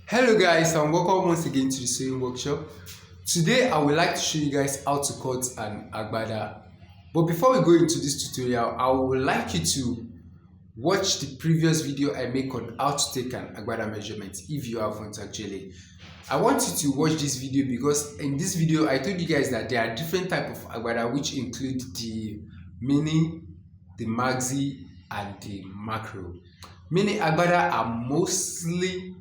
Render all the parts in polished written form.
Hello guys, and welcome once again to the sewing workshop. Today I would like to show you guys how to cut an agbada. But before we go into this tutorial, I would like you to watch the previous video I make on how to take an agbada measurement if you haven't actually. I want you to watch this video because in this video I told you guys that there are different types of agbada which include the mini, the maxi and the macro. Mini agbada are mostly,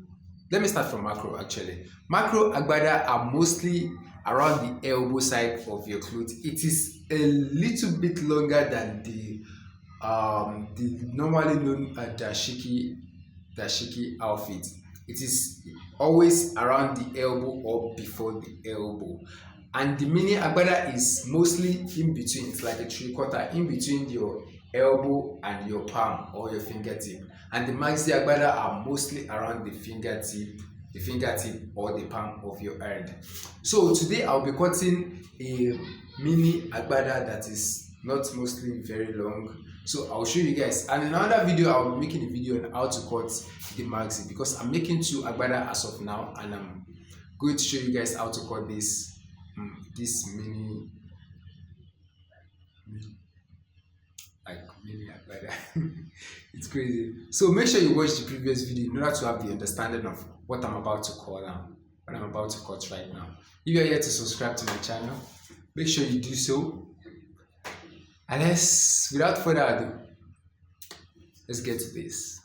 let me start from macro actually. Macro agbada are mostly around the elbow side of your clothes. It is a little bit longer than the normally known dashiki outfit. It is always around the elbow or before the elbow. And the mini agbada is mostly in between. It's like a three-quarter in between your elbow and your palm or your fingertip. And the maxi agbada are mostly around the fingertip or the palm of your hand. So today I'll be cutting a mini agbada that is not mostly very long. So I'll show you guys. And in another video, I'll be making a video on how to cut the maxi because I'm making two agbada as of now, and I'm going to show you guys how to cut this mini agbada. It's crazy. So make sure you watch the previous video in order to have the understanding of what I'm about to cut now, what I'm about to cut right now. If you're here to subscribe to my channel, make sure you do so. And without further ado, let's get to this.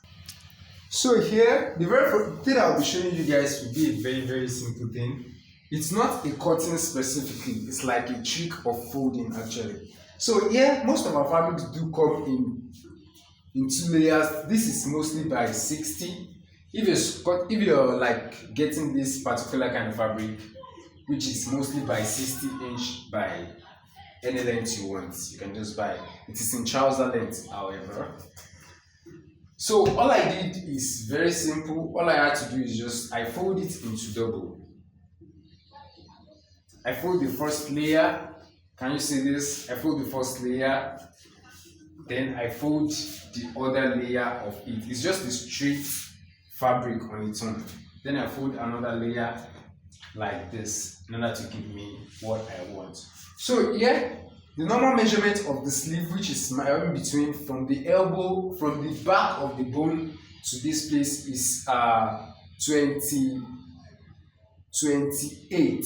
So here, the very first thing I'll be showing you guys will be a very simple thing. It's not a cutting specifically, it's like a trick of folding actually. So here, most of our fabrics do come in two layers. This is mostly by 60. If you're like getting this particular kind of fabric, which is mostly by 60" by any length you want, you can just buy. It is in trouser length, however. So all I did is very simple. All I had to do is just I fold it into double. I fold the first layer. Can you see this? I fold the first layer, then I fold the other layer of it. It's just a straight fabric on its own. Then I fold another layer like this in order to give me what I want. So yeah, the normal measurement of the sleeve, which is in between from the elbow, from the back of the bone to this place, is 28,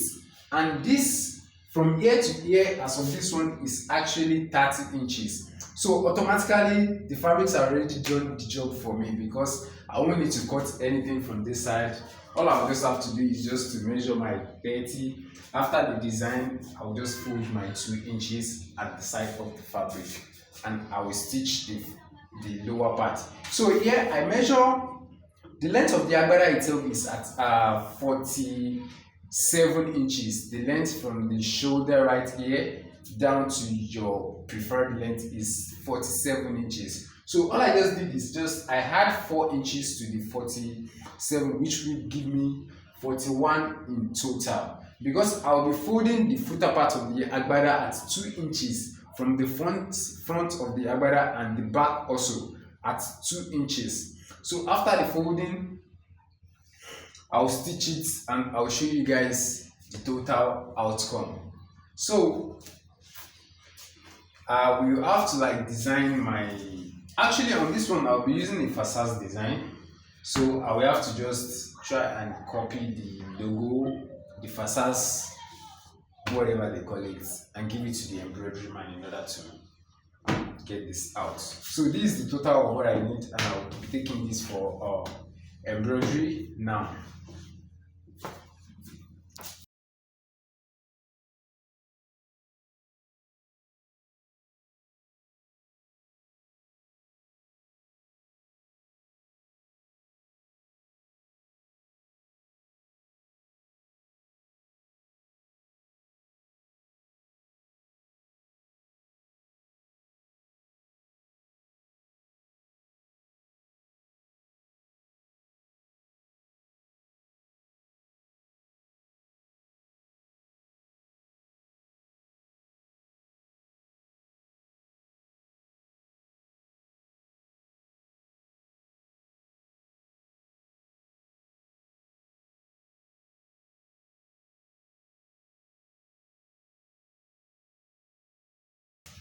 and this from ear to ear as of this one is actually 30 inches. So automatically the fabrics are already done the job for me because I won't need to cut anything from this side. All I will just have to do is just to measure my 30. After the design, I will just fold my 2 inches at the side of the fabric and I will stitch the lower part. So here I measure the length of the agbada itself is at 47 inches. The length from the shoulder right here down to your preferred length is 47 inches. So all I just did is I had 4 inches to the 47, which will give me 41 in total. Because I'll be folding the footer part of the agbada at 2 inches from the front of the agbada and the back also at 2 inches. So after the folding, I'll stitch it and I'll show you guys the total outcome. So we will have to like design actually on this one I'll be using a facade design. So I will have to just try and copy the logo, the facades, whatever they call it, and give it to the embroidery man in order to get this out. So this is the total of what I need, and I'll be taking this for embroidery now.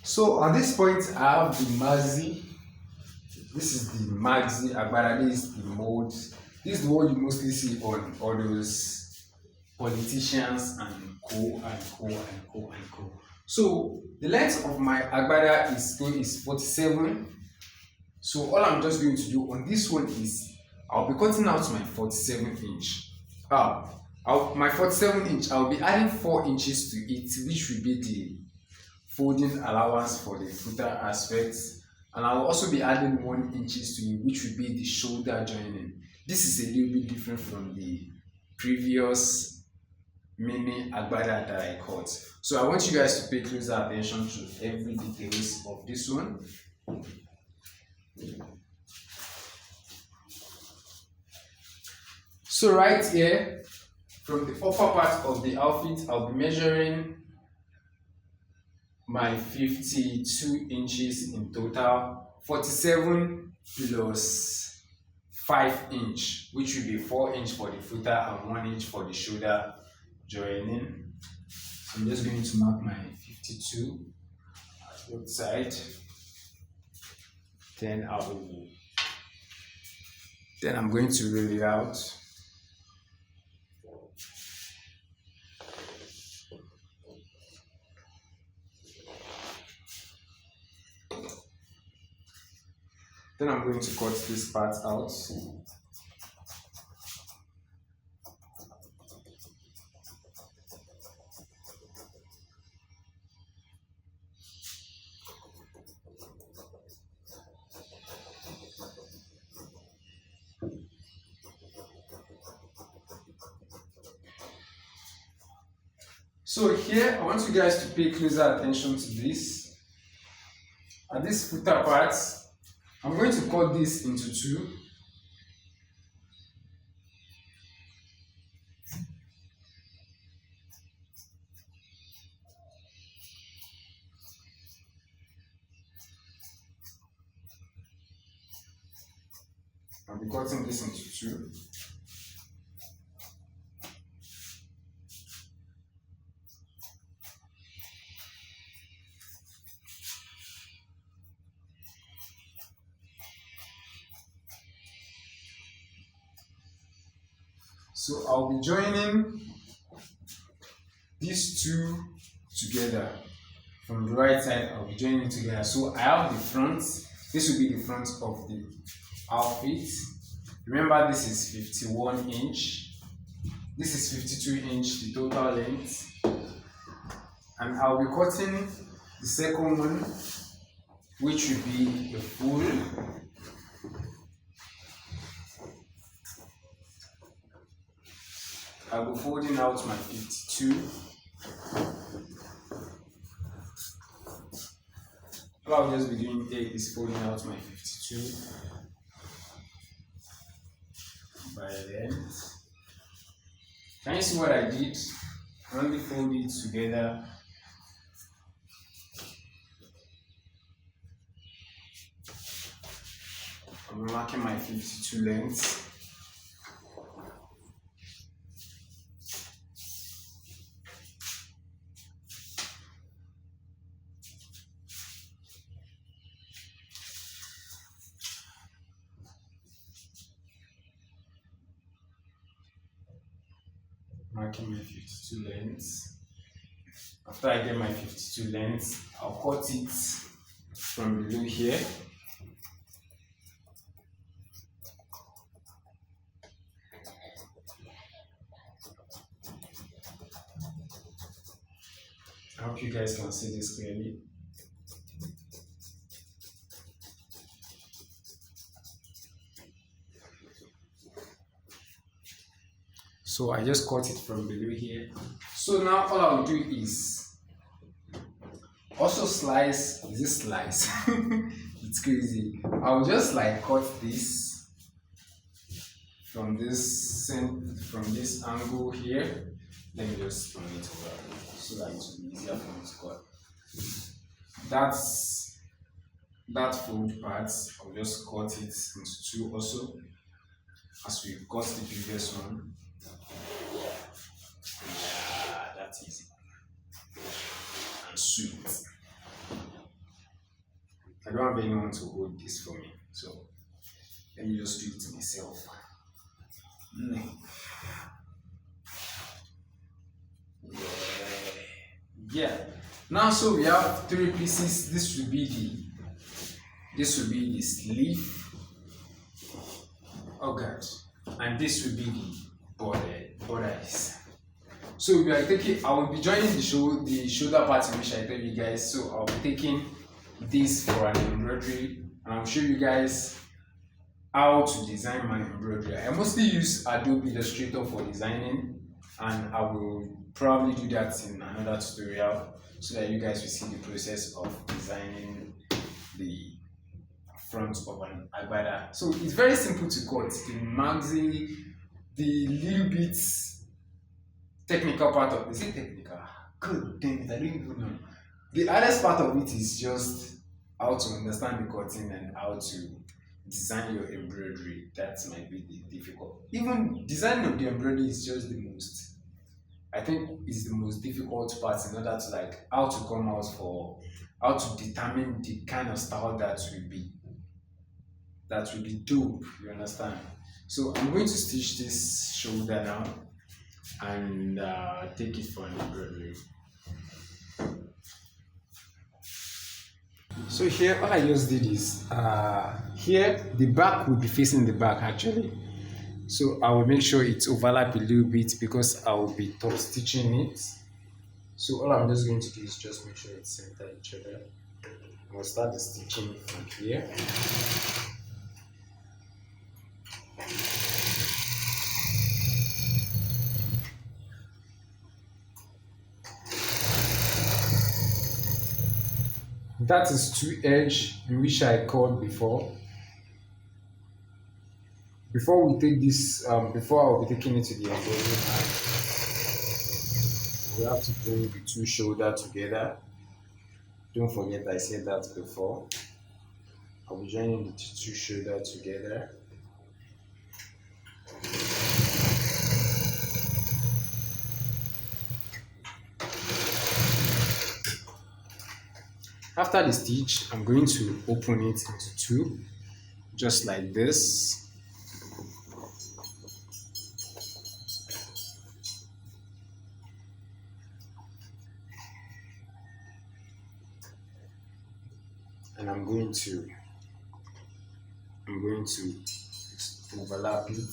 So at this point, I have the maxi. This is the maxi agbada. This is the mold. This is the one you mostly see on all those politicians and co and co and co and co. So the length of my agbada is 47. So all I'm just going to do on this one is I'll be cutting out my 47 inch. My 47 inch, I'll be adding 4 inches to it, which will be the folding allowance for the footer aspects, and I'll also be adding 1 inches to it, which will be the shoulder joining. This is a little bit different from the previous mini agbada that I cut. So I want you guys to pay closer attention to every details of this one. So right here, from the upper part of the outfit, I'll be measuring my 52 inches in total, 47 plus 5 inch, which will be 4 inch for the footer and 1 inch for the shoulder joining. So I'm just going to mark my 52 at both sides. Then I'm going to roll it out. Then I'm going to cut this part out. So here, I want you guys to pay closer attention to this. At this footer part, I'm going to cut this into two. I'll be cutting this into two. So I'll be joining these two together. From the right side, I'll be joining together. So I have the front. This will be the front of the outfit. Remember, this is 51 inch. This is 52 inch, the total length. And I'll be cutting the second one, which will be a full. I'll be folding out my 52. What I'll just be doing here is folding out my 52 by length. Can you see what I did? I only fold it together. I'm marking my 52 length. Marking my 52 lengths. After I get my 52 lengths, I'll cut it from below here. I hope you guys can see this clearly. So I just cut it from below here. So now all I'll do is also slice this slice. It's crazy. I'll just like cut this from this angle here. Let me just turn it over so that it will be easier for me to cut. That fold part, I'll just cut it into two also, as we cut the previous one. Yeah, that's easy and sweet. I don't have anyone to hold this for me. So let me just do it myself. Mm. Yeah. Now, so we have three pieces. This will be the sleeve. Oh god. And this will be the borders. So we are taking. I will be joining the shoulder part which I tell you guys. So I'll be taking this for an embroidery, and I'll show you guys how to design my embroidery. I mostly use Adobe Illustrator for designing, and I will probably do that in another tutorial so that you guys will see the process of designing the front of an agbada. So it's very simple to cut. The maxi, the little bits technical part of, is it technical? Good damn it, I don't even know. The hardest part of it is just how to understand the cutting and how to design your embroidery. That might be the difficult. Even designing of the embroidery is just the most, I think is the most difficult part in order to like how to come out for, how to determine the kind of style that will be dope, you understand? So I'm going to stitch this shoulder now and take it for an embroidery. So here all I just did is here the back will be facing the back actually. So I will make sure it's overlap a little bit because I will be top stitching it. So all I'm just going to do is just make sure it's center each other. We'll start the stitching from here. That is two edge which I called before. Before we take this, before I'll be taking it to the embroidery line, we have to bring the two shoulder together. Don't forget I said that before. I'll be joining the two shoulder together. After the stitch, I'm going to open it into two, just like this. And I'm going to overlap it,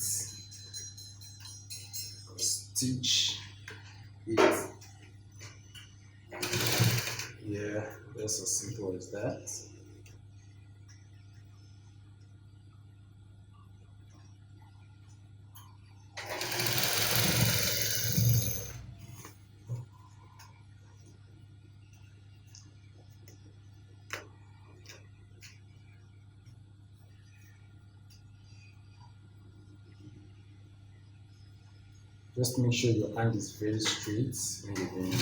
stitch it. Yeah, that's as simple as that. Just make sure your hand is very straight when you're doing it.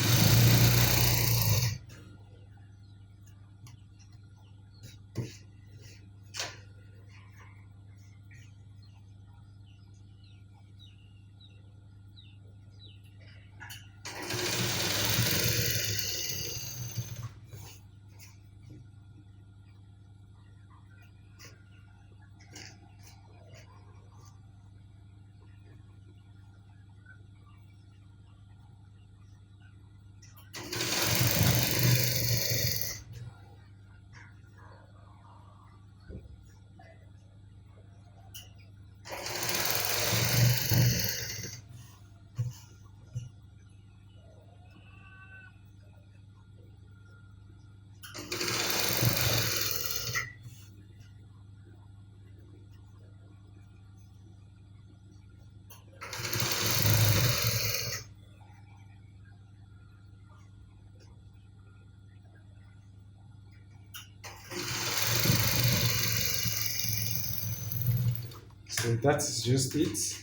So that is just it. This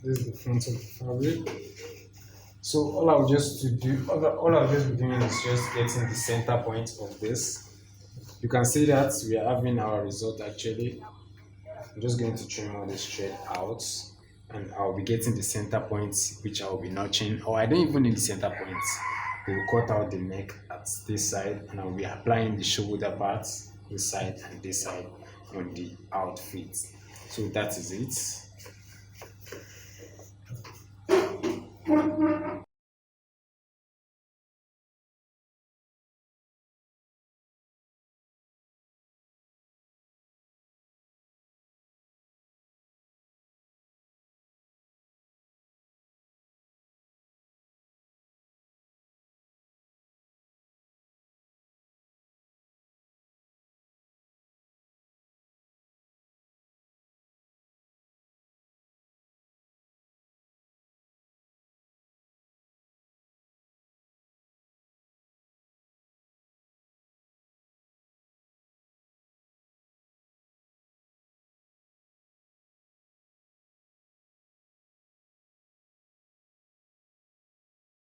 is the front of the fabric. So all I'll just be doing is just getting the center point of this. You can see that we are having our result actually. I'm just going to trim all this thread out, and I'll be getting the center points which I'll be notching. Or I don't even need the center points. we'll cut out the neck at this side, and I'll be applying the shoulder parts this side and this side on the outfit. So that is it.